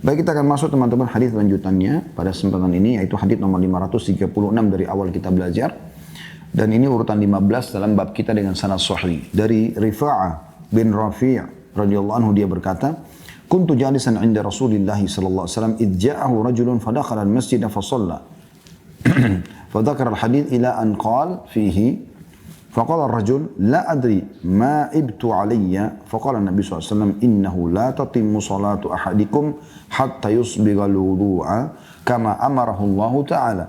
Baik, kita akan masuk teman-teman hadis lanjutannya pada kesempatan ini, yaitu hadis nomor 536 dari awal kita belajar. Dan ini urutan 15 dalam bab kita dengan sanad sahih. Dari Rifa'ah bin Rafi' radhiyallahu anhu, dia berkata, "Kuntu jalisan 'inda Rasulillah sallallahu alaihi wasallam idh ja'ahu rajulun fadakhala al-masjid fa shalla." Fadzakara al-hadits ila an qala fihi فقال الرجل لا أدري ما إبت علي فقال النبي صلى الله عليه وسلم إنه لا تتم صلاة أحدكم حتى يصبغ الوضوء كما أمره الله تعالى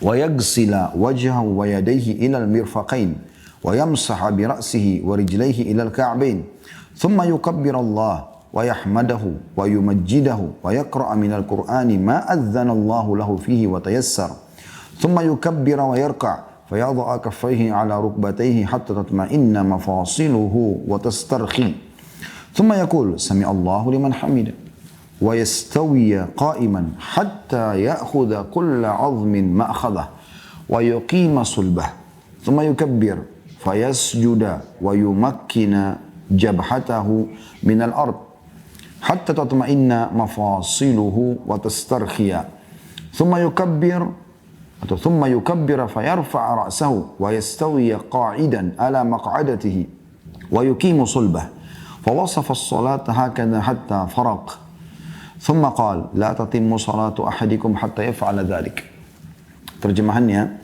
ويغسل وجهه ويديه إلى المرفقين ويمسح برأسه ورجليه إلى الكعبين ثم يكبر الله ويحمده ويمجده ويقرأ من القرآن ما أذن الله له فيه وتيسر ثم يكبر ويركع فيضع كفيه على ركبتيه حتى تطمئن مفاصله وتسترخي ثم يقول سمع الله لمن حمده ويستوي قائما حتى يأخذ كل عظم مأخذه ويقيم صلبه ثم يكبر فيسجد ويمكن جبهته من الأرض حتى تطمئن مفاصله وتسترخي ثم يكبر فيرفع رأسه ويستوي قاعدا على مقعدته ويقيم صلبه فوصف الصلاة هكذا حتى فرق ثم قال لا تتم صلاة أحدكم حتى يفعل ذلك. Terjemahannya,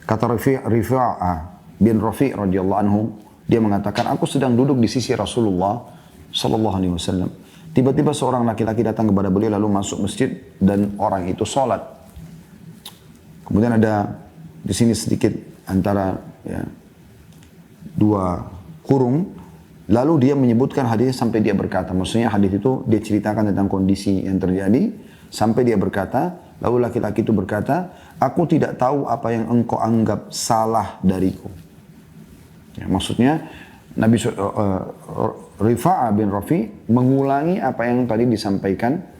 kata Rifa'ah bin Rafi' radhiyallahu anhu, dia mengatakan, aku sedang duduk di sisi Rasulullah sallallahu alaihi wasallam. Tiba-tiba seorang laki-laki datang kepada beliau lalu masuk masjid dan orang itu salat. Kemudian ada di sini sedikit antara dua kurung. Lalu dia menyebutkan hadis sampai dia berkata, maksudnya hadis itu dia ceritakan tentang kondisi yang terjadi sampai dia berkata, lalu laki-laki itu berkata, aku tidak tahu apa yang engkau anggap salah dariku. Ya, maksudnya Nabi Rifa'ah bin Rafi mengulangi apa yang tadi disampaikan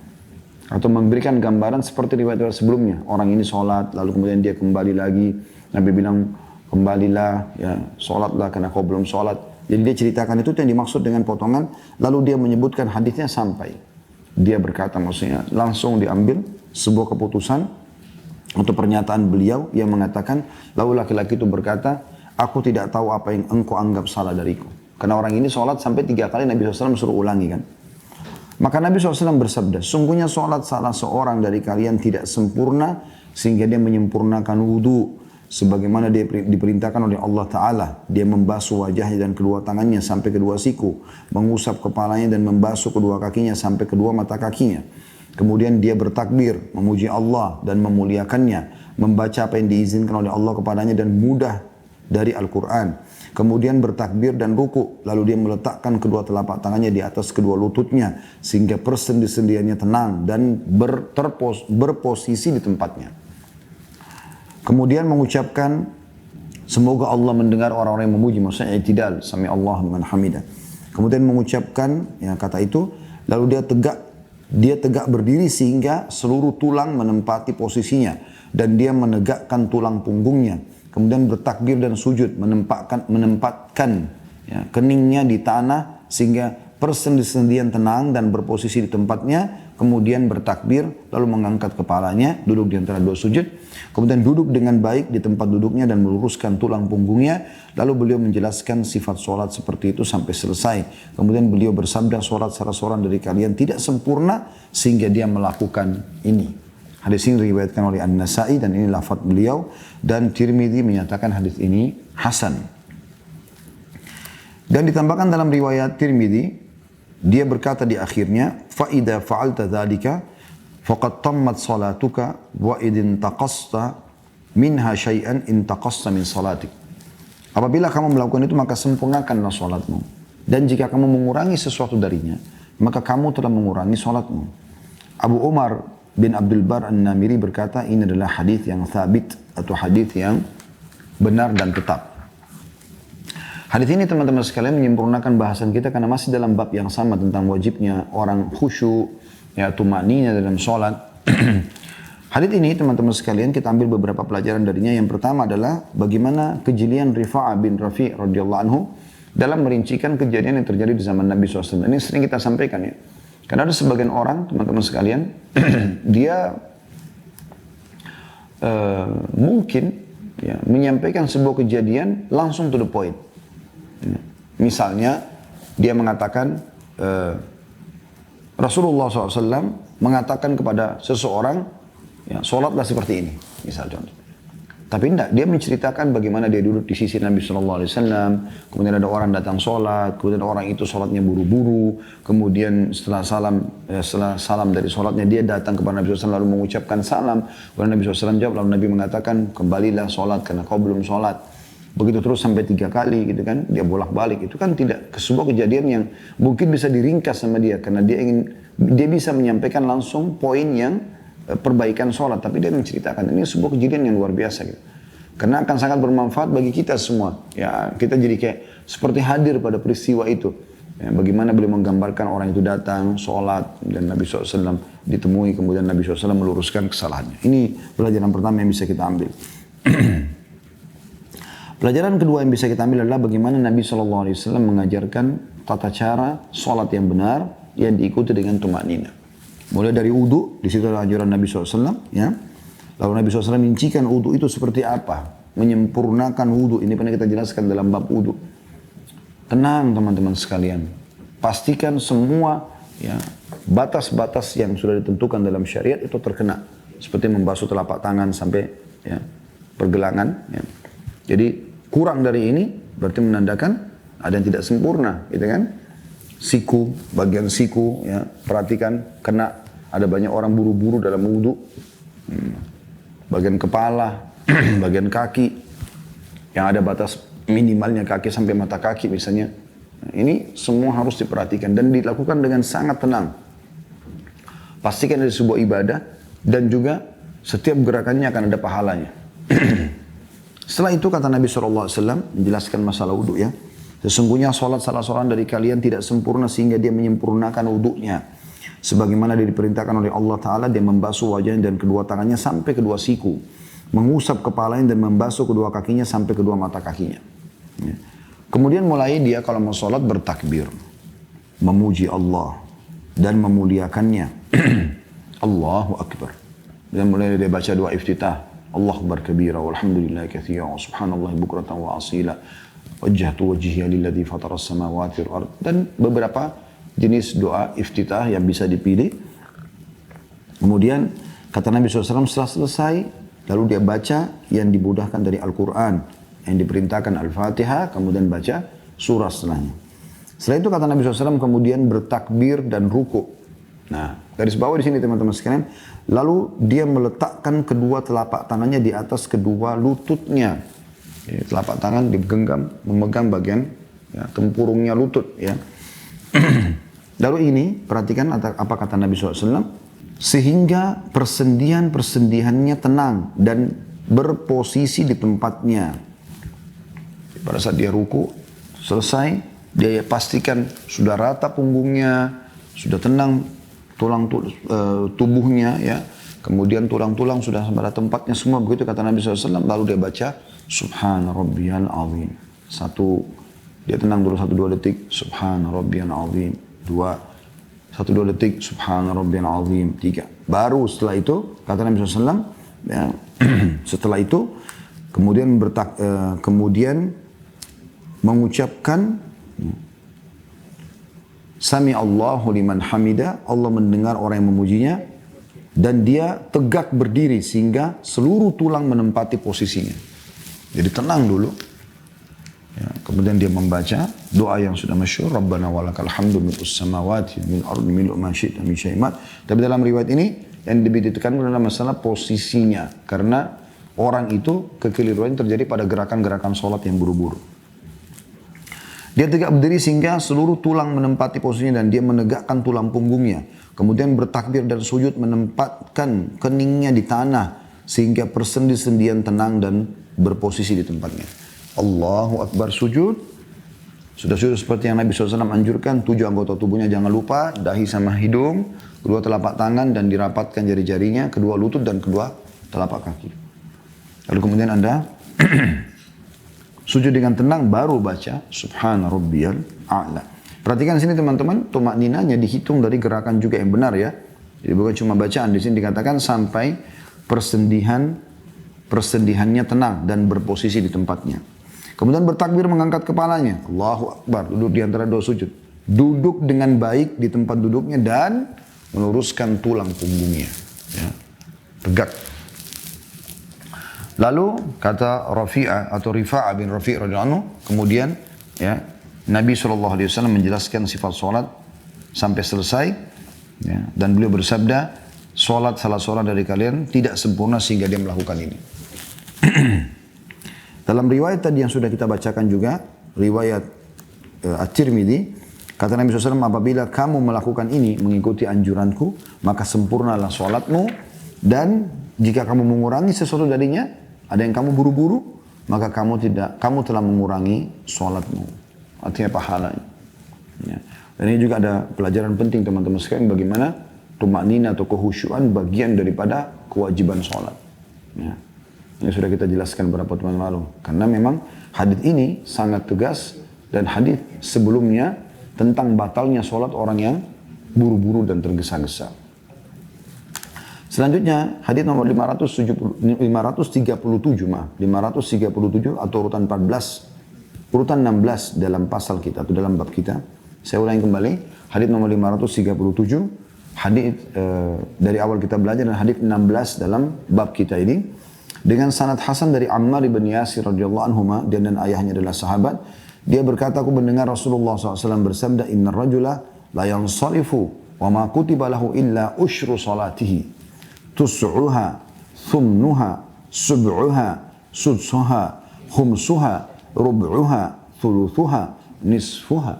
atau memberikan gambaran seperti riwayat sebelumnya. Orang ini sholat, lalu kemudian dia kembali lagi. Nabi bilang, kembalilah, ya, sholatlah karena kau belum sholat. Jadi dia ceritakan itu yang dimaksud dengan potongan. Lalu dia menyebutkan hadisnya sampai. Dia berkata, maksudnya langsung diambil sebuah keputusan untuk pernyataan beliau yang mengatakan, lalu laki-laki itu berkata, aku tidak tahu apa yang engkau anggap salah dariku. Karena orang ini sholat sampai 3 kali Nabi SAW suruh ulangi kan. Maka Nabi SAW bersabda, sungguhnya sholat salah seorang dari kalian tidak sempurna sehingga dia menyempurnakan wudu. Sebagaimana dia diperintahkan oleh Allah Ta'ala. Dia membasuh wajahnya dan kedua tangannya sampai kedua siku. Mengusap kepalanya dan membasuh kedua kakinya sampai kedua mata kakinya. Kemudian dia bertakbir, memuji Allah dan memuliakannya. Membaca apa yang diizinkan oleh Allah kepadanya dan mudah dari Al-Quran. Kemudian bertakbir dan ruku, lalu dia meletakkan kedua telapak tangannya di atas kedua lututnya sehingga persendi-sendiannya tenang dan berposisi di tempatnya. Kemudian mengucapkan semoga Allah mendengar orang-orang yang memuji, maksudnya i'tidal, sami Allah liman hamidah. Kemudian mengucapkan kata itu, lalu dia tegak berdiri sehingga seluruh tulang menempati posisinya dan dia menegakkan tulang punggungnya. Kemudian bertakbir dan sujud, menempatkan keningnya di tanah sehingga persendi-sendian tenang dan berposisi di tempatnya. Kemudian bertakbir, lalu mengangkat kepalanya, duduk di antara dua sujud. Kemudian duduk dengan baik di tempat duduknya dan meluruskan tulang punggungnya. Lalu beliau menjelaskan sifat sholat seperti itu sampai selesai. Kemudian beliau bersabda, sholat salah seorang dari kalian tidak sempurna sehingga dia melakukan ini. Hadis ini diriwayatkan oleh An-Nasa'i dan ini lafaz beliau, dan Tirmidzi menyatakan hadis ini hasan. Dan ditambahkan dalam riwayat Tirmidzi, dia berkata di akhirnya, fa idza fa'alta dzalika faqad tammat salatuka wa idin taqasta minha syai'an in taqasta min salatik. Apabila kamu melakukan itu maka sempurnakanlah salatmu, dan jika kamu mengurangi sesuatu darinya maka kamu telah mengurangi salatmu. Abu Umar bin Abdul Bar An-Namiri berkata, ini adalah hadis yang thabit atau hadis yang benar dan tetap. Hadis ini teman-teman sekalian menyempurnakan bahasan kita karena masih dalam bab yang sama tentang wajibnya orang khusyuk, tumanina dalam sholat. Hadis ini teman-teman sekalian kita ambil beberapa pelajaran darinya. Yang pertama adalah bagaimana kejelian Rifa'ah bin Rafi' radhiyallahu anhu dalam merincikan kejadian yang terjadi di zaman Nabi SAW. Ini sering kita sampaikan ya. Karena ada sebagian orang, teman-teman sekalian, dia mungkin ya, menyampaikan sebuah kejadian langsung to the point. Ya. Misalnya, dia mengatakan, Rasulullah SAW mengatakan kepada seseorang, ya, sholatlah seperti ini, misal contoh. Tapi enggak, dia menceritakan bagaimana dia duduk di sisi Nabi SAW, kemudian ada orang datang sholat, kemudian orang itu sholatnya buru-buru, kemudian setelah salam dari sholatnya dia datang kepada Nabi SAW lalu mengucapkan salam, kemudian Nabi SAW jawab, lalu Nabi mengatakan, kembalilah sholat karena kau belum sholat. Begitu terus sampai 3 kali gitu kan, dia bolak-balik. Itu kan tidak sebuah kejadian yang mungkin bisa diringkas sama dia, karena dia bisa menyampaikan langsung poin yang perbaikan sholat, tapi dia menceritakan ini sebuah kejadian yang luar biasa gitu. Karena akan sangat bermanfaat bagi kita semua. Ya, kita jadi kayak seperti hadir pada peristiwa itu. Ya, bagaimana beliau menggambarkan orang itu datang, sholat, dan Nabi SAW ditemui, kemudian Nabi SAW meluruskan kesalahannya. Ini pelajaran pertama yang bisa kita ambil. Pelajaran kedua yang bisa kita ambil adalah bagaimana Nabi SAW mengajarkan tata cara sholat yang benar yang diikuti dengan tumanina. Mulai dari wudu, di situ ada ajaran Nabi SAW, ya. Lalu Nabi SAW rincikan wudu itu seperti apa, menyempurnakan wudu. Ini pernah kita jelaskan dalam bab wudu. Tenang teman-teman sekalian, pastikan semua ya batas-batas yang sudah ditentukan dalam syariat itu terkena, seperti membasuh telapak tangan sampai ya, pergelangan. Ya. Jadi kurang dari ini berarti menandakan ada yang tidak sempurna, gitu kan? Siku, bagian siku, ya, perhatikan, kena. Ada banyak orang buru-buru dalam wudhu. Bagian kepala, bagian kaki, yang ada batas minimalnya kaki sampai mata kaki misalnya. Nah, ini semua harus diperhatikan dan dilakukan dengan sangat tenang. Pastikan ada sebuah ibadah dan juga setiap gerakannya akan ada pahalanya. Setelah itu kata Nabi SAW menjelaskan masalah wudhu ya. Sesungguhnya sholat salah seorang dari kalian tidak sempurna sehingga dia menyempurnakan wudhunya. Sebagaimana dia diperintahkan oleh Allah Ta'ala, dia membasuh wajahnya dan kedua tangannya sampai kedua siku. Mengusap kepalanya dan membasuh kedua kakinya sampai kedua mata kakinya. Ya. Kemudian mulai dia kalau mau sholat bertakbir. Memuji Allah dan memuliakannya. Allahu Akbar. Dan mulai dia baca doa iftitah. Allahu Akbar kabira walhamdulillahi katsira wa subhanallah bukratan wa asila. Wajjahtu wajhiya lilladzi fatara as-samawati wal ard, dan beberapa jenis doa iftitah yang bisa dipilih. Kemudian kata Nabi SAW setelah selesai lalu dia baca yang dimudahkan dari Al-Quran, yang diperintahkan Al-Fatihah, kemudian baca surah setelahnya. Setelah itu kata Nabi SAW kemudian bertakbir dan ruku. Nah, garis bawah di sini teman-teman sekalian, lalu dia meletakkan kedua telapak tangannya di atas kedua lututnya. Ya, telapak tangan digenggam, memegang bagian ya, tempurungnya lutut. Ya. Lalu ini, perhatikan apa kata Nabi SAW. Sehingga persendian-persendiannya tenang dan berposisi di tempatnya. Pada saat dia ruku, selesai, dia pastikan sudah rata punggungnya, sudah tenang tulang tubuhnya, ya. Kemudian tulang-tulang sudah pada tempatnya semua, begitu kata Nabi SAW. Lalu dia baca, Subhana Rabbiyal Azim. Dia tenang dulu 1-2 detik, Subhana Rabbiyal Azim. 1-2 detik, Subhana Rabbiyal Azim. 3. Baru setelah itu, kata Nabi SAW, ya, setelah itu, kemudian mengucapkan, Sami Allahu liman hamida, Allah mendengar orang yang memujinya, dan dia tegak berdiri sehingga seluruh tulang menempati posisinya. Jadi tenang dulu. Ya, kemudian dia membaca doa yang sudah masyhur, Rabbana walakal hamdu mil'us samawati min ardi mil'u ma syi'ta min syai'in. Tapi dalam riwayat ini yang lebih ditekankan adalah masalah posisinya, karena orang itu kekeliruan terjadi pada gerakan-gerakan sholat yang buru-buru. Dia tegak berdiri sehingga seluruh tulang menempati posisinya dan dia menegakkan tulang punggungnya. Kemudian bertakbir dan sujud menempatkan keningnya di tanah sehingga persendi-sendian tenang dan berposisi di tempatnya. Allahu Akbar sujud. Sudah sujud seperti yang Nabi SAW anjurkan. 7 anggota tubuhnya jangan lupa. Dahi sama hidung. Kedua telapak tangan dan dirapatkan jari-jarinya. Kedua lutut dan kedua telapak kaki. Lalu kemudian Anda sujud dengan tenang baru baca Subhana Rabbiyal A'la. Perhatikan sini teman-teman, tumakninanya dihitung dari gerakan juga yang benar ya. Jadi bukan cuma bacaan, di sini dikatakan sampai persendihannya tenang dan berposisi di tempatnya. Kemudian bertakbir mengangkat kepalanya. Allahu Akbar, duduk di antara dua sujud. Duduk dengan baik di tempat duduknya dan meluruskan tulang punggungnya. Ya. Tegak. Lalu kata Rafi'ah atau Rifa'ah bin Rafi' radhiyallahu anhu, kemudian ya, Nabi SAW menjelaskan sifat solat sampai selesai ya, dan beliau bersabda, solat salah seorang dari kalian tidak sempurna sehingga dia melakukan ini. Dalam riwayat tadi yang sudah kita bacakan juga, riwayat At-Tirmidzi, kata Nabi SAW, apabila kamu melakukan ini mengikuti anjuranku, maka sempurnalah solatmu, dan jika kamu mengurangi sesuatu darinya, ada yang kamu buru-buru, maka kamu telah mengurangi solatmu. Artinya pahalanya. Ya. Dan ini juga ada pelajaran penting teman-teman sekalian, bagaimana tumaknina atau kehusyuan bagian daripada kewajiban solat. Ya. Ini sudah kita jelaskan beberapa teman lalu. Karena memang hadis ini sangat tegas, dan hadis sebelumnya tentang batalnya solat orang yang buru-buru dan tergesa-gesa. Selanjutnya hadis nomor 537 atau urutan 16 dalam pasal kita atau dalam bab kita. Saya ulangi kembali, hadis nomor 537, hadis dari awal kita belajar, dan hadis 16 dalam bab kita ini. Dengan sanad hasan dari Ammar bin Yasir radhiyallahu anhuma, dia dan ayahnya adalah sahabat. Dia berkata, aku mendengar Rasulullah SAW bersabda, inna rajula la yansarifu wa ma kutiba lahu illa ushru salatihi tus'uha thumnuha sub'uha sudsuha khumsuha rub'uha thuluthuha nisfuha.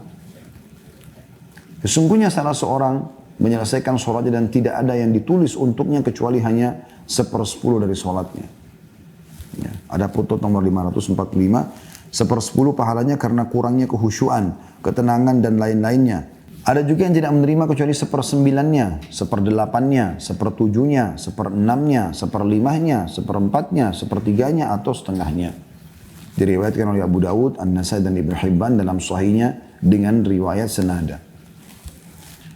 Sesungguhnya salah seorang menyelesaikan sholatnya dan tidak ada yang ditulis untuknya kecuali hanya 1/10 dari sholatnya. Ya, ada footnote nomor 545, 1/10 pahalanya karena kurangnya kehusyuan, ketenangan dan lain-lainnya. Ada juga yang tidak menerima kecuali 1/9-nya, 1/8-nya, 1/7-nya, 1/6-nya, 1/5-nya, 1/4-nya, 1/3-nya atau setengahnya. Diriwayatkan oleh Abu Dawud, An-Nasai dan Ibnu Hibban dalam sahihnya dengan riwayat senada.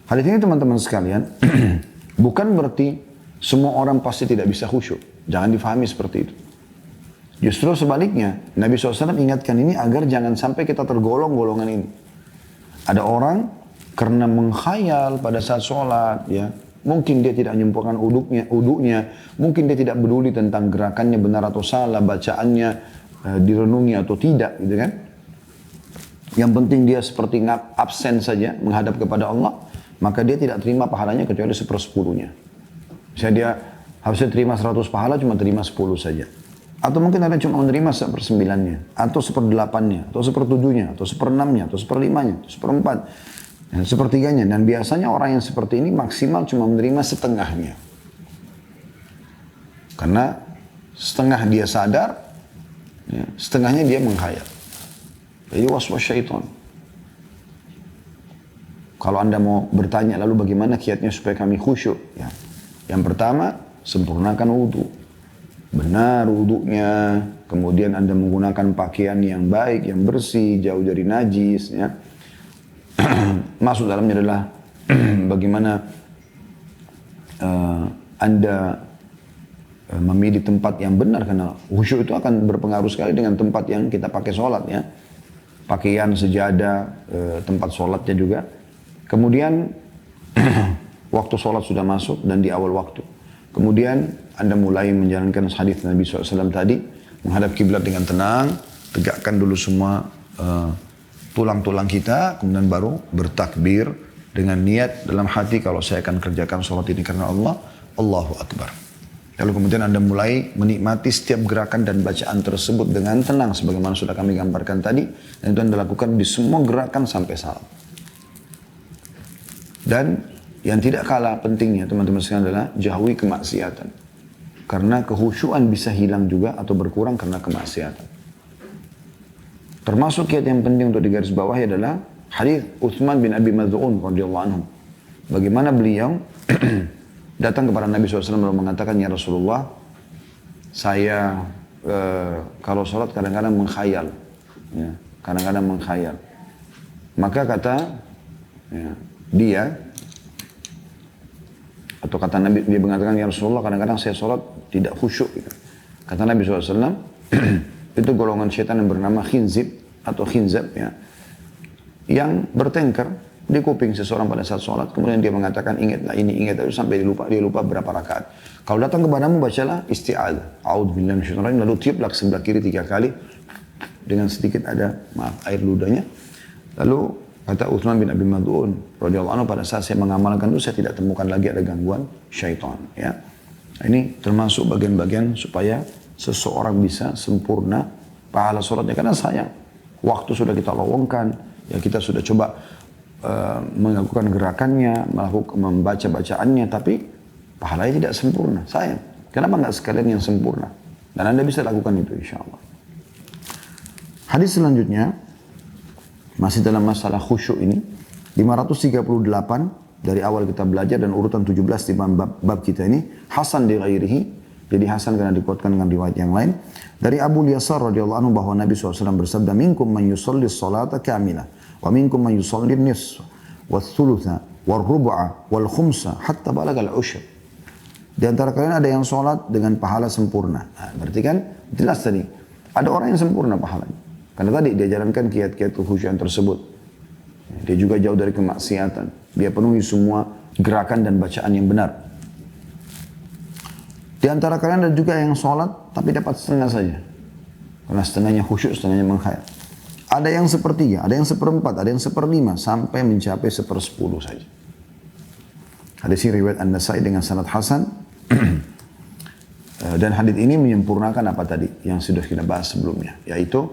Hadis ini teman-teman sekalian, bukan berarti semua orang pasti tidak bisa khusyuk. Jangan difahami seperti itu. Justru sebaliknya, Nabi SAW ingatkan ini agar jangan sampai kita tergolong golongan ini. Ada orang karena menghayal pada saat sholat, ya, mungkin dia tidak menyempurnakan uduknya, mungkin dia tidak peduli tentang gerakannya benar atau salah, bacaannya direnungi atau tidak, gitu kan? Yang penting dia seperti absen saja menghadap kepada Allah, maka dia tidak terima pahalanya kecuali 1/10-nya. Misalnya dia harusnya terima 100 pahala, cuma terima 10 saja. Atau mungkin ada cuma menerima 1/9-nya, atau 1/8-nya, atau 1/7-nya, atau 1/6-nya, atau 1/5-nya, atau 1/4, dan 1/3-nya. Dan biasanya orang yang seperti ini maksimal cuma menerima setengahnya. Karena setengah dia sadar, ya, setengahnya dia menghayal. Jadi waswas syaitan. Kalau Anda mau bertanya lalu bagaimana kiatnya supaya kami khusyuk? Ya. Yang pertama, sempurnakan wudhu. Benar wudhunya, kemudian Anda menggunakan pakaian yang baik, yang bersih, jauh dari najis. Ya. Masuk dalamnya adalah bagaimana Anda memilih tempat yang benar, karena khusyuk itu akan berpengaruh sekali dengan tempat yang kita pakai sholat. Ya. Pakaian, sejadah, tempat sholatnya juga. Kemudian waktu sholat sudah masuk dan di awal waktu. Kemudian Anda mulai menjalankan hadis Nabi SAW tadi, menghadap kiblat dengan tenang, tegakkan dulu semua tulang-tulang kita, kemudian baru bertakbir dengan niat dalam hati, kalau saya akan kerjakan sholat ini karena Allah, Allahu Akbar. Lalu kemudian Anda mulai menikmati setiap gerakan dan bacaan tersebut dengan tenang, sebagaimana sudah kami gambarkan tadi, dan itu Anda lakukan di semua gerakan sampai salam. Dan yang tidak kalah pentingnya teman-teman sekalian adalah jauhi kemaksiatan. Karena kehusyuan bisa hilang juga atau berkurang karena kemaksiatan. Termasuk kiat yang penting untuk digarisbawahi adalah hadis Utsman bin Abi Maz'un radhiyallahu anhu. Bagaimana beliau datang kepada Nabi SAW lalu mengatakan, ya Rasulullah, saya kalau sholat kadang-kadang menghayal. Ya, kadang-kadang menghayal. Maka kata Ya. Dia, atau kata Nabi, dia mengatakan, ya Rasulullah kadang-kadang saya sholat tidak khusyuk. Gitu. Kata Nabi SAW, itu golongan syaitan yang bernama khinzib atau khinzab, ya, yang bertengkar di kuping seseorang pada saat sholat. Kemudian dia mengatakan, ingatlah ini, ingat itu, sampai dia lupa berapa rakaat. Kalau datang kepadamu, bacalah isti'adzah. A'udzubillahi minasyaitonir rajim, lalu tiuplah ke sebelah kiri 3 kali dengan sedikit ada air ludahnya. Lalu kata Utsman bin Abi Mad'un radhiyallahu anhu, pada saat saya mengamalkan itu saya tidak temukan lagi ada gangguan syaitan, ya. Ini termasuk bagian-bagian supaya seseorang bisa sempurna pahala sholatnya, karena sayang waktu sudah kita lowongkan, ya, kita sudah coba melakukan gerakannya, membaca bacaannya, tapi pahalanya tidak sempurna. Sayang. Kenapa nggak sekalian yang sempurna? Dan Anda bisa lakukan itu insya Allah. Hadis selanjutnya masih dalam masalah khusyuk ini, 538 dari awal kita belajar dan urutan 17 di bab kita ini, Hasan di ghairihi, jadi Hasan karena dikuatkan dengan riwayat yang lain. Dari Abu Yasar radhiyallahu anhu bahwa Nabi SAW bersabda, minkum man yusalli salata kamilah, wa minkum man yusalli nisf, wa thulutha, wa rubu'a, wal khumsa, hatta balagal ushr. Di antara kalian ada yang sholat dengan pahala sempurna. Nah, berarti kan jelas tadi, ada orang yang sempurna pahalanya. Karena tadi dia jalankan kiat-kiat kekhusyuan tersebut. Dia juga jauh dari kemaksiatan. Dia penuhi semua gerakan dan bacaan yang benar. Di antara kalian ada juga yang sholat tapi dapat setengah saja. Karena setengahnya khusyuk, setengahnya menghayal. Ada yang sepertiga, ada yang seperempat, ada yang seperlima, sampai mencapai 1/10 saja. Hadis ini riwayat An-Nasai dengan sanad hasan. Dan hadis ini menyempurnakan apa tadi yang sudah kita bahas sebelumnya, yaitu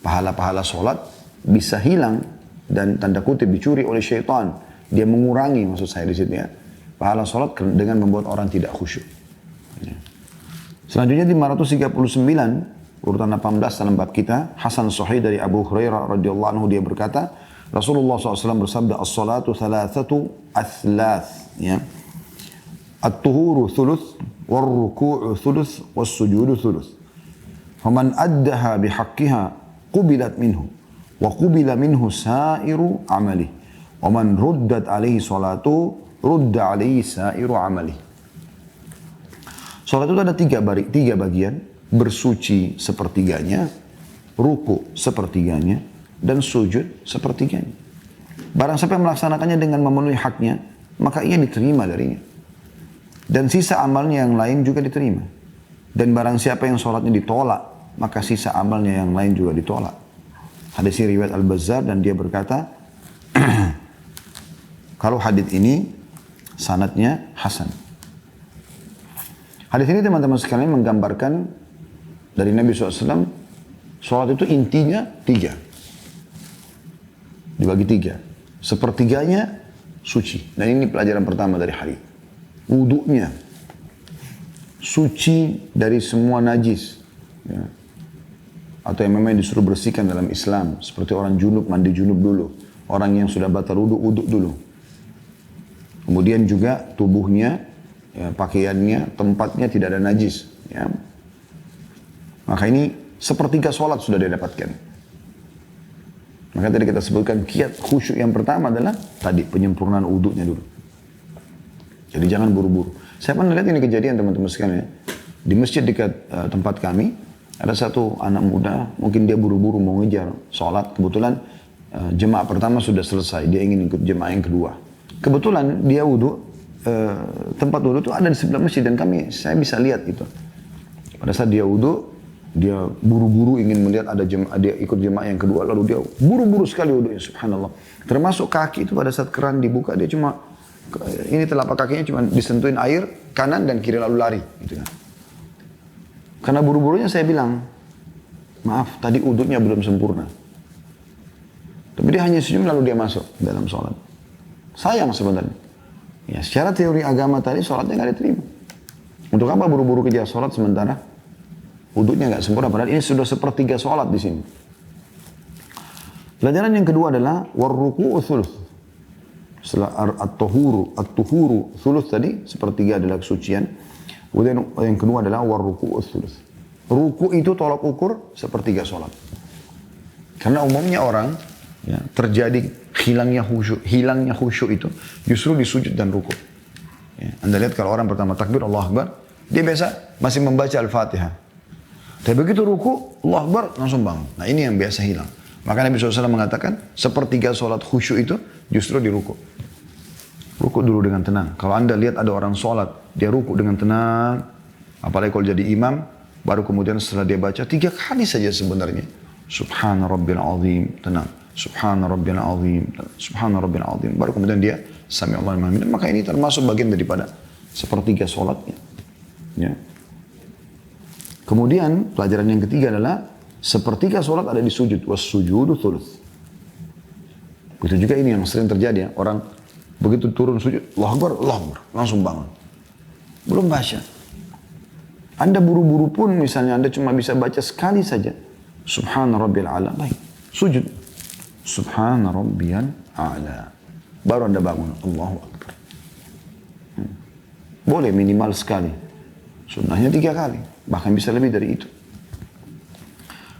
pahala-pahala sholat bisa hilang dan tanda kutip dicuri oleh syaitan. Dia mengurangi, maksud saya di sini, ya, pahala sholat dengan membuat orang tidak khusyuk. Selanjutnya di 539 urutan 18 dalam bab kita, Hasan Sahih dari Abu Hurairah radhiyallahu anhu, dia berkata, Rasulullah SAW bersabda, as-salatu thalathatu athlath, ya, at-tuhuru thuluth, wal-ruku'u thuluth, was-sujudu thuluth. Faman addaha bihaqqiha qubilat minhu wa qubila minhu sa'iru amali wa man ruddat alaihi salatu rudda alaihi sa'iru amali. Salat itu ada tiga bagian, bersuci sepertiganya, ruku sepertiganya, dan sujud sepertiganya. Barang siapa yang melaksanakannya dengan memenuhi haknya, maka ia diterima darinya. Dan sisa amalnya yang lain juga diterima. Dan barang siapa yang sholatnya ditolak, maka sisa amalnya yang lain juga ditolak. Hadis ini riwayat Al-Bazzar dan dia berkata, kalau hadis ini sanadnya hasan. Hadis ini teman-teman sekalian menggambarkan dari Nabi SAW, sholat itu intinya 3. Dibagi 3. Sepertiganya suci. Dan ini pelajaran pertama dari hadis. Wudunya suci dari semua najis, ya, atau yang memang disuruh bersihkan dalam Islam, seperti orang junub mandi junub dulu, orang yang sudah batal wudu wudu dulu. Kemudian juga tubuhnya, ya, pakaiannya, tempatnya tidak ada najis, ya. Maka ini sepertiga sholat sudah dia dapatkan. Maka tadi kita sebutkan kiat khusyuk yang pertama adalah tadi penyempurnaan wudunya dulu. Jadi jangan buru-buru. Saya pernah lihat ini kejadian teman-teman sekalian, ya. Di masjid dekat tempat kami, ada satu anak muda, mungkin dia buru-buru mau ngejar sholat. Kebetulan jemaah pertama sudah selesai, dia ingin ikut jemaah yang kedua. Kebetulan dia wudhu, tempat wudhu itu ada di sebelah masjid dan saya bisa lihat itu. Pada saat dia wudhu, dia buru-buru ingin melihat ada jemaah, dia ikut jemaah yang kedua, lalu dia buru-buru sekali wudhunya, subhanallah. Termasuk kaki itu pada saat keran dibuka, dia cuma ini telapak kakinya cuma disentuhin air kanan dan kiri lalu lari gitu kan. Karena buru-burunya saya bilang, maaf tadi uduknya belum sempurna. Tapi dia hanya senyum lalu dia masuk dalam sholat. Sayang sebenarnya. Ya, secara teori agama tadi sholatnya nggak diterima. Untuk apa buru-buru kejar sholat sementara uduknya nggak sempurna? Padahal ini sudah sepertiga sholat di sini. Pelajaran yang kedua adalah warruku'u thuluth. Setelah at-tuhuru thuluth tadi, sepertiga adalah kesucian. Kemudian yang kedua adalah warruku'u thuluth. Ruku itu tolak ukur sepertiga sholat. Karena umumnya orang ya, terjadi hilangnya khusyuk itu justru di sujud dan ruku. Ya, Anda lihat kalau orang pertama takbir Allah Akbar, dia biasa masih membaca Al-Fatihah. Tapi begitu ruku, Allah Akbar, langsung bangun. Nah ini yang biasa hilang. Maka Nabi SAW mengatakan, sepertiga sholat khusyuk itu justru di ruku. Ruku dulu dengan tenang. Kalau Anda lihat ada orang sholat, dia ruku dengan tenang, apalagi kalau jadi imam, baru kemudian setelah dia baca, 3 kali saja sebenarnya. Subhana Rabbil Azim, tenang. Subhana Rabbil Azim, Subhana Rabbil Azim. Baru kemudian dia, Sami Allah liman hamidah. Maka ini termasuk bagian daripada sepertiga sholatnya. Ya. Kemudian pelajaran yang ketiga adalah sepertiga sholat ada di sujud. Was sujudu thuluth. Begitu juga ini yang sering terjadi ya. Orang begitu turun sujud, Allah Akbar, langsung bangun. Belum baca. Anda buru-buru pun misalnya Anda cuma bisa baca sekali saja. Subhana Rabbil A'la. Baik. Sujud. Subhana Rabbil A'la. Baru Anda bangun. Allahu Akbar. Boleh minimal sekali. Sunnahnya 3 kali. Bahkan bisa lebih dari itu.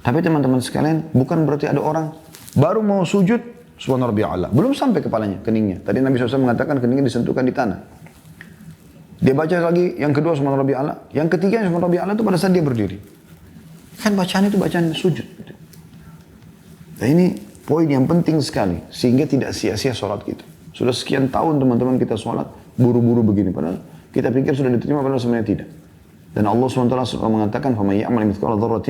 Tapi teman-teman sekalian, bukan berarti ada orang baru mau sujud, Subhana Rabbil A'la. Belum sampai kepalanya, keningnya. Tadi Nabi SAW mengatakan keningnya disentuhkan di tanah. Dia baca lagi yang kedua Subhana Rabbil A'la. Yang ketiga Subhana Rabbil A'la itu pada saat dia berdiri. Kan bacaan itu bacaan sujud. Nah ini poin yang penting sekali. Sehingga tidak sia-sia sholat kita. Sudah sekian tahun teman-teman kita sholat, buru-buru begini. Padahal kita pikir sudah diterima, padahal sebenarnya tidak. Dan Allah SWT mengatakan, فَمَنْ يَعْمَلْ مِثْقَالَ ذَرَّةٍ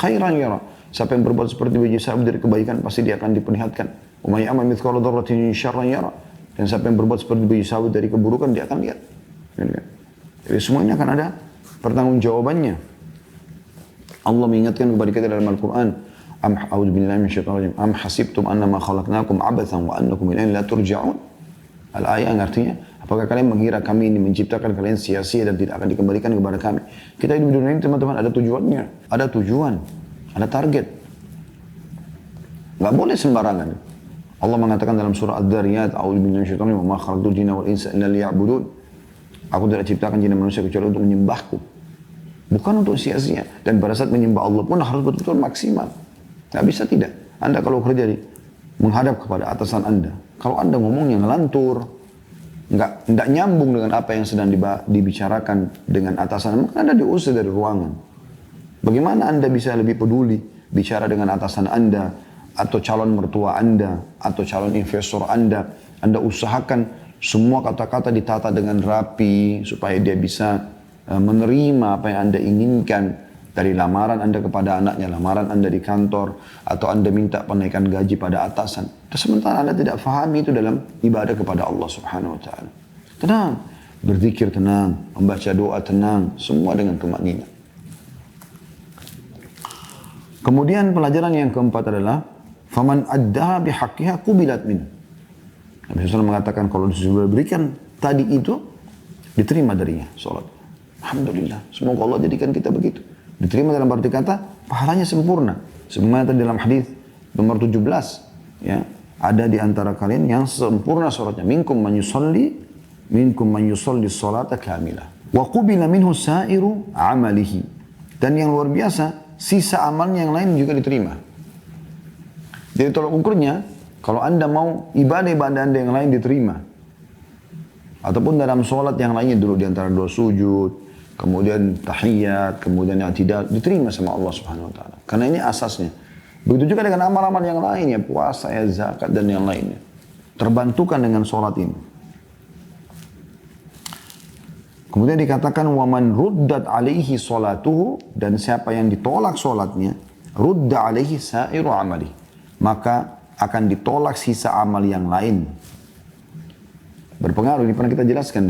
خَيْرًا يَرَهُ. Siapa yang berbuat seperti biji sabit dari kebaikan, pasti dia akan diperlihatkan. وَمَنْ يَعْمَلْ مِثْقَالَ ذَرَّةٍ شَرًّا يَرَهُ. Dan siapa yang berbuat seperti biji sabit dari keburukan, dia akan lihat. Jadi semuanya akan ada pertanggungjawabannya. Allah mengingatkan kepada kita dalam Al-Quran, A'udzu billahi minasyaitonir rajim. Am hasibtum annama khalaqnakum abathan wa annakum ilaina la turja'un. Al-ayat yang artinya, apakah kalian mengira kami ini menciptakan kalian sia-sia dan tidak akan dikembalikan kepada kami? Kita hidup di dunia ini teman-teman ada tujuannya, ada tujuan, ada target. Gak boleh sembarangan. Allah mengatakan dalam surah Ad-Dariyat, A'udzu billahi minasyaitonir rajim, wa ma khalaqtul jinna wal insa illa liya'budun. Aku tidak ciptakan jin dan manusia kecuali untuk menyembahku. Bukan untuk sia-sia. Dan pada saat menyembah Allah pun harus betul-betul maksimal. Gak bisa tidak. Anda kalau kerja menghadap kepada atasan Anda. Kalau Anda ngomongnya ngelantur, nggak nyambung dengan apa yang sedang dibicarakan dengan atasan, maka Anda diusir dari ruangan. Bagaimana Anda bisa lebih peduli bicara dengan atasan Anda, atau calon mertua Anda, atau calon investor Anda usahakan semua kata-kata ditata dengan rapi, supaya dia bisa menerima apa yang Anda inginkan. Dari lamaran Anda kepada anaknya, lamaran Anda di kantor, atau Anda minta penaikan gaji pada atasan. Dan sementara Anda tidak fahami itu dalam ibadah kepada Allah Subhanahu Wa Taala. Tenang, berzikir tenang, membaca doa tenang, semua dengan tumakninah. Kemudian pelajaran yang keempat adalah, faman addaha bihaqqiha qubilat min. Nabi SAW mengatakan kalau sudah diberikan tadi itu, diterima darinya sholat. Alhamdulillah, semoga Allah jadikan kita begitu. Diterima dalam arti kata, pahalanya sempurna. Sebagaimana tadi dalam hadis nomor 17, ya, ada di antara kalian yang sempurna sholatnya. Minkum man yusalli sholata kamilah. Wa qubila minhu sa'iru amalihi. Dan yang luar biasa, sisa amalnya yang lain juga diterima. Jadi tolak ukurnya, kalau Anda mau ibadah-ibadah Anda yang lain diterima. Ataupun dalam sholat yang lainnya dulu, di antara 2 sujud, kemudian tahiyat, kemudian i'tidal, diterima sama Allah Subhanahu Wa Taala. Karena ini asasnya. Begitu juga dengan amal-amal yang lainnya, puasa, ya, zakat dan yang lainnya. Terbantukan dengan sholat ini. Kemudian dikatakan waman ruddat alaihi sholatuhu, dan siapa yang ditolak sholatnya, rudda alaihi sa'iru amali, maka akan ditolak sisa amal yang lain. Berpengaruh, ini pernah kita jelaskan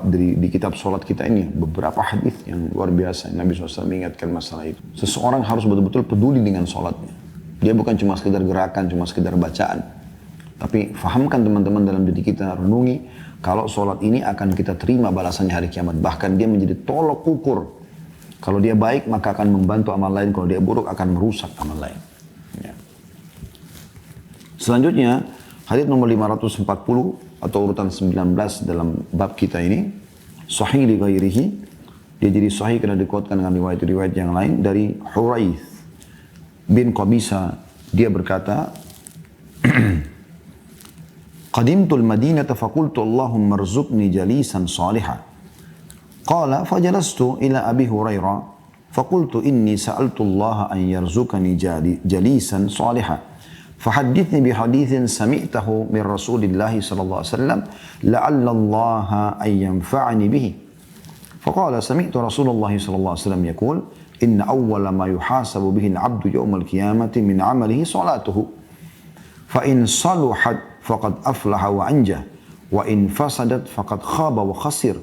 di kitab sholat kita ini, beberapa hadis yang luar biasa. Nabi SAW mengingatkan masalah itu. Seseorang harus betul-betul peduli dengan sholatnya. Dia bukan cuma sekedar gerakan, cuma sekedar bacaan. Tapi fahamkan teman-teman dalam diri kita, renungi, kalau sholat ini akan kita terima balasannya hari kiamat. Bahkan dia menjadi tolok ukur. Kalau dia baik, maka akan membantu amal lain. Kalau dia buruk, akan merusak amal lain. Ya. Selanjutnya, hadis nomor 540, atau urutan 19 dalam bab kita ini, sahih li ghairihi. Dia jadi sahih karena dikuatkan dengan riwayat-riwayat yang lain dari Huraith bin Qabisa. Dia berkata, Qadimtul Madinata faqultu Allahumma rzuqni jalisan salihah. Qala fajalastu ila Abi Hurairah faqultu inni sa'altu Allah an yarzuqani jalisan salihah. Fahaddithni bihadithin sami'tahu min Rasulillah sallallahu alaihi wasallam la'alla Allah an yanfa'ani bihi. Faqala sami'tu Rasulullah sallallahu alaihi wasallam yaqul inna awwala ma yuhasabu bihi al-'abdu yawm al-qiyamati min 'amalihi salatuhu. Fa in saluhat faqad aflaha wa anjah wa in fasadat faqad khaba wa khasir.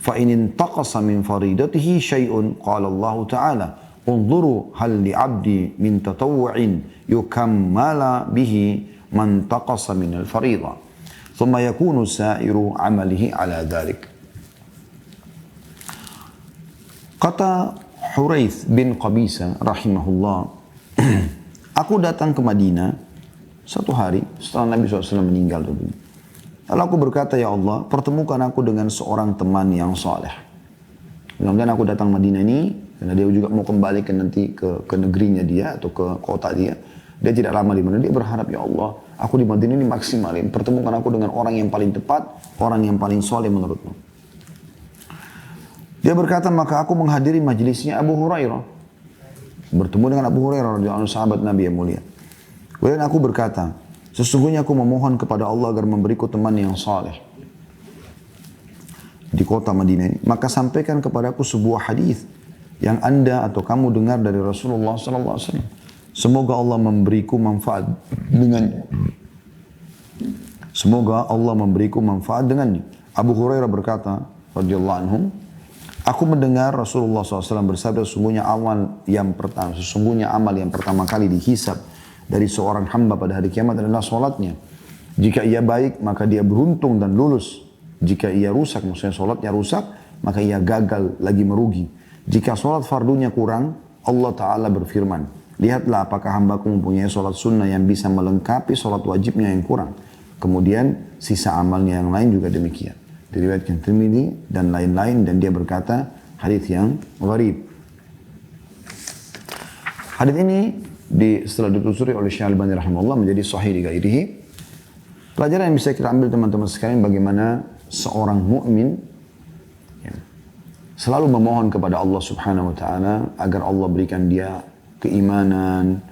Fa in intaqasa min faridatihi syai'un qala Allah ta'ala unzuru hal li'abdi min tatawwu'in yukammala bihi man taqasa min al-fariḍah thumma yakunu sa'iru 'amalihi 'ala dhalik. Kata Huraith bin Qabisa rahimahullah, aku datang ke Madinah satu hari setelah Nabi SAW meninggal dulu. Lalu aku berkata, ya Allah, pertemukan aku dengan seorang teman yang saleh. Mudah-mudahan aku datang Madinah ini, karena dia juga mau kembali ke negerinya dia atau ke kota dia. Dia tidak lama di mana, dia berharap, ya Allah, aku di Madinah ini maksimalin. Pertemukan aku dengan orang yang paling tepat, orang yang paling saleh menurutmu. Dia berkata, maka aku menghadiri majelisnya Abu Hurairah. Bertemu dengan Abu Hurairah, sahabat Nabi yang mulia. Kemudian aku berkata, sesungguhnya aku memohon kepada Allah agar memberiku teman yang saleh di kota Madinah ini. Maka sampaikan kepadaku sebuah hadis yang anda atau kamu dengar dari Rasulullah SAW. Semoga Allah memberiku manfaat dengannya. Semoga Allah memberiku manfaat dengannya. Abu Hurairah berkata, radhiyallahu anhum, aku mendengar Rasulullah SAW bersabda, sesungguhnya amal yang pertama kali dihisab dari seorang hamba pada hari kiamat adalah solatnya. Jika ia baik, maka dia beruntung dan lulus. Jika ia rusak, maksudnya solatnya rusak, maka ia gagal lagi merugi. Jika solat fardunya kurang, Allah Ta'ala berfirman, lihatlah apakah hambaku mempunyai solat sunnah yang bisa melengkapi solat wajibnya yang kurang. Kemudian sisa amalnya yang lain juga demikian. Diriwayatkan Tirmidzi dan lain-lain, dan dia berkata hadis yang gharib. Hadis ini setelah ditelusuri oleh Syekh Al-Albani rahimahullah menjadi sahih di ghairihi. Pelajaran yang bisa kita ambil teman-teman sekalian, bagaimana seorang mukmin selalu memohon kepada Allah Subhanahu wa taala agar Allah berikan dia keimanan,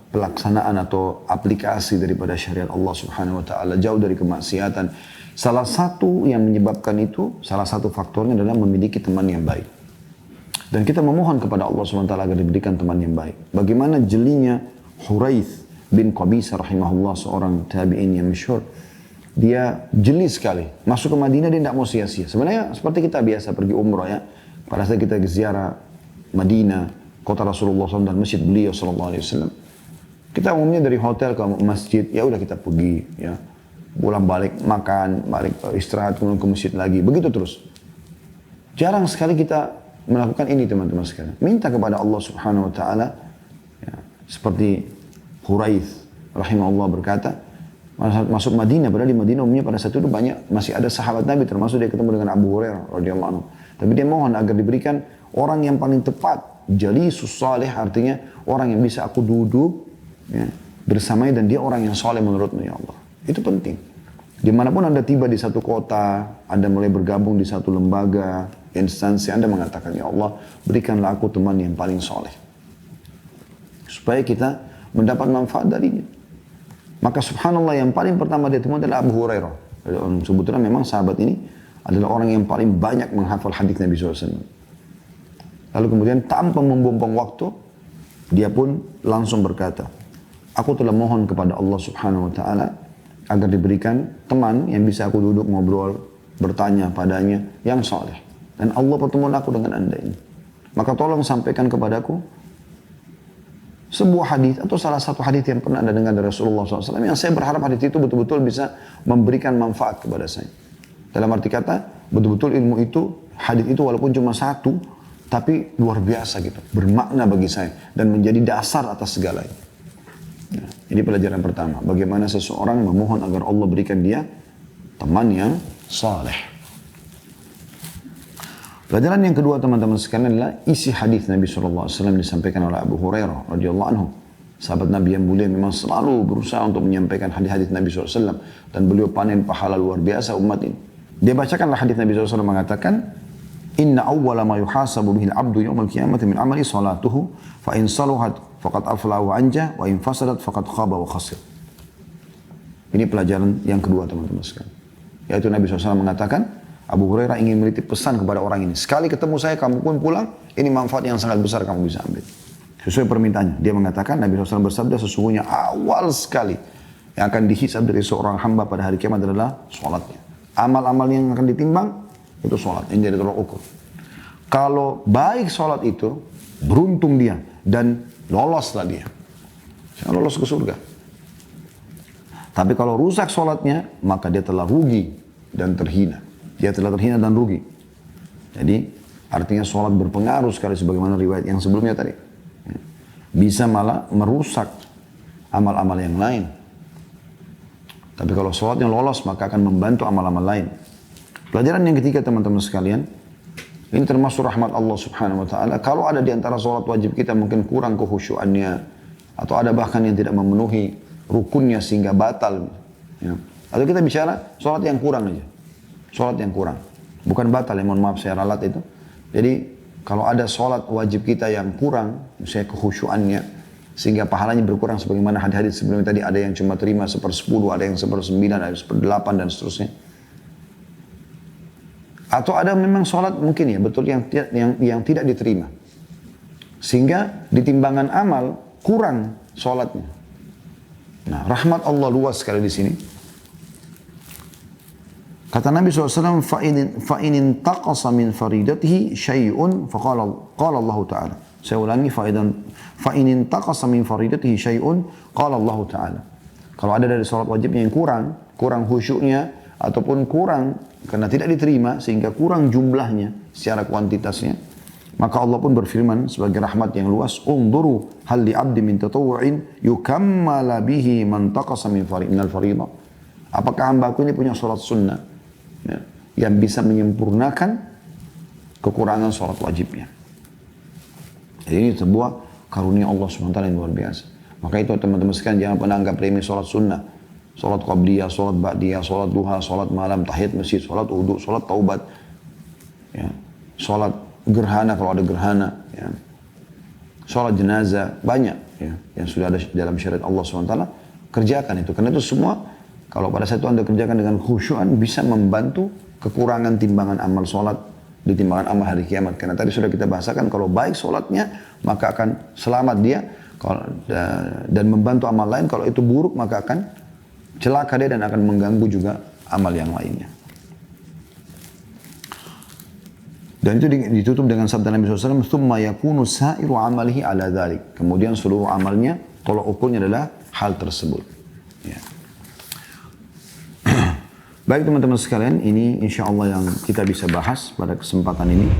pelaksanaan atau aplikasi daripada syariat Allah Subhanahu wa taala, jauh dari kemaksiatan. Salah satu yang menyebabkan itu, salah satu faktornya adalah memiliki teman yang baik. Dan kita memohon kepada Allah Subhanahu wa taala agar diberikan teman yang baik. Bagaimana jelinya Huraith bin Qabisa rahimahullah, seorang tabi'in yang masyhur. Dia jeli sekali. Masuk ke Madinah dia tidak mau sia-sia. Sebenarnya seperti kita biasa pergi umrah ya. Pada saat kita ziarah Madinah, kota Rasulullah SAW dan masjid beliau SAW. Kita umumnya dari hotel ke masjid, ya udah kita pergi ya. Pulang balik, makan, balik istirahat, kemudian ke masjid lagi. Begitu terus. Jarang sekali kita melakukan ini teman-teman sekalian. Minta kepada Allah Subhanahu wa taala ya, seperti Huraith rahimahullah berkata, masuk Madinah, padahal di Madinah umumnya pada saat itu masih ada sahabat Nabi, termasuk dia ketemu dengan Abu Hurairah radhiyallahu anhu. Tapi dia mohon agar diberikan orang yang paling tepat, jalisus salih, artinya orang yang bisa aku duduk ya, bersamanya dan dia orang yang saleh menurutmu ya Allah. Itu penting. Dimanapun Anda tiba di satu kota, Anda mulai bergabung di satu lembaga, instansi, Anda mengatakan, ya Allah, berikanlah aku teman yang paling soleh. Supaya kita mendapat manfaat darinya. Maka subhanallah, yang paling pertama dia temui adalah Abu Hurairah. Sebetulnya memang sahabat ini adalah orang yang paling banyak menghafal hadis Nabi SAW. Lalu kemudian tanpa membuang waktu, dia pun langsung berkata, aku telah mohon kepada Allah Subhanahu wa taala agar diberikan teman yang bisa aku duduk ngobrol, bertanya padanya yang saleh. Dan Allah pertemuan aku dengan anda ini. Maka tolong sampaikan kepadaku sebuah hadis atau salah satu hadis yang pernah anda dengar dari Rasulullah SAW, yang saya berharap hadis itu betul-betul bisa memberikan manfaat kepada saya. Dalam arti kata, betul-betul ilmu itu, hadis itu walaupun cuma satu, tapi luar biasa gitu, bermakna bagi saya dan menjadi dasar atas segalanya. Nah, ini pelajaran pertama, bagaimana seseorang memohon agar Allah berikan dia teman yang saleh. Pelajaran yang kedua teman-teman sekalian adalah isi hadis Nabi SAW disampaikan oleh Abu Hurairah radhiyallahu anhu. Sahabat Nabi yang mulia memang selalu berusaha untuk menyampaikan hadis-hadis Nabi SAW. Dan beliau panen pahala luar biasa umat ini. Dia bacakanlah hadis Nabi SAW mengatakan, Inna awwala ma yuhasabu bihil abdu yawmal qiyamati min amali salatuhu, fa in saluhat faqad aflaha wa anja, wa in fasadat faqad khaba wa khasir. Ini pelajaran yang kedua teman-teman sekalian. Yaitu Nabi SAW mengatakan, Abu Hurairah ingin menitip pesan kepada orang ini. Sekali ketemu saya, kamu pun pulang, ini manfaat yang sangat besar kamu bisa ambil. Sesuai permintaannya. Dia mengatakan, Nabi SAW bersabda, sesungguhnya awal sekali yang akan dihisab dari seorang hamba pada hari kiamat adalah sholatnya. Amal-amal yang akan ditimbang, itu sholat. Ini jadi tolak ukur. Kalau baik sholat itu, beruntung dia. Dan loloslah dia. Lolos ke surga. Tapi kalau rusak sholatnya, maka dia telah rugi dan terhina. Dia telah terhina dan rugi. Jadi, artinya sholat berpengaruh sekali sebagaimana riwayat yang sebelumnya tadi. Bisa malah merusak amal-amal yang lain. Tapi kalau sholatnya lolos, maka akan membantu amal-amal lain. Pelajaran yang ketiga teman-teman sekalian, ini termasuk rahmat Allah Subhanahu Wa Taala. Kalau ada di antara sholat wajib kita mungkin kurang kekhusyuannya, atau ada bahkan yang tidak memenuhi rukunnya sehingga batal. Ya. Atau kita bicara sholat yang kurang aja. Sholat yang kurang. Bukan batal ya, mohon maaf saya ralat itu. Jadi kalau ada sholat wajib kita yang kurang, misalnya kekhusyuannya, sehingga pahalanya berkurang sebagaimana hadis-hadis sebelumnya tadi, ada yang cuma terima 1/10, ada yang 1/9, ada yang 1/8 dan seterusnya. Atau ada memang sholat mungkin ya betul yang tidak diterima. Sehingga di timbangan amal kurang sholatnya. Nah, rahmat Allah luas sekali di sini. Kata Nabi SAW, فَإِنِ انْتَقَصَ مِنْ فَرِيدَتِهِ شَيْءٌ فَقَالَ اللَّهُ تَعَالَى. Saya ulangi, فَإِنِ انْتَقَصَ مِنْ فَرِيدَتِهِ شَيْءٌ قَالَ اللَّهُ تَعَالَى. Kalau ada dari sholat wajibnya yang kurang khusyuknya, ataupun kurang karena tidak diterima, sehingga kurang jumlahnya secara kuantitasnya, maka Allah pun berfirman sebagai rahmat yang luas, unzuru hal li abdi min tatawu'in yukammala bihi man taqasa minal faridah. Apakah hambaku ini punya sholat sunnah ya, yang bisa menyempurnakan kekurangan sholat wajibnya. Jadi ini sebuah karunia Allah SWT yang luar biasa. Maka itu teman-teman sekalian, jangan pernah anggap remeh sholat sunnah. Sholat qabliyah, sholat ba'diyah, sholat duha, sholat malam, tahiyat masjid, sholat wudu, sholat taubat, ya, sholat gerhana kalau ada gerhana, ya, sholat jenazah, banyak ya, yang sudah ada dalam syariat Allah SWT. Kerjakan itu, karena itu semua kalau pada saat itu anda kerjakan dengan khusyuan, bisa membantu kekurangan timbangan amal sholat di timbangan amal hari kiamat. Karena tadi sudah kita bahasakan, kalau baik sholatnya, maka akan selamat dia. Dan membantu amal lain, kalau itu buruk, maka akan celaka dia dan akan mengganggu juga amal yang lainnya. Dan itu ditutup dengan sabda Nabi SAW, ثُمَّ يَكُونُ سَائِرُ عَمَلِهِ عَلَى ذَلِكَ. Kemudian seluruh amalnya, tolak ukurnya adalah hal tersebut. Ya. Baik teman-teman sekalian, ini insya Allah yang kita bisa bahas pada kesempatan ini.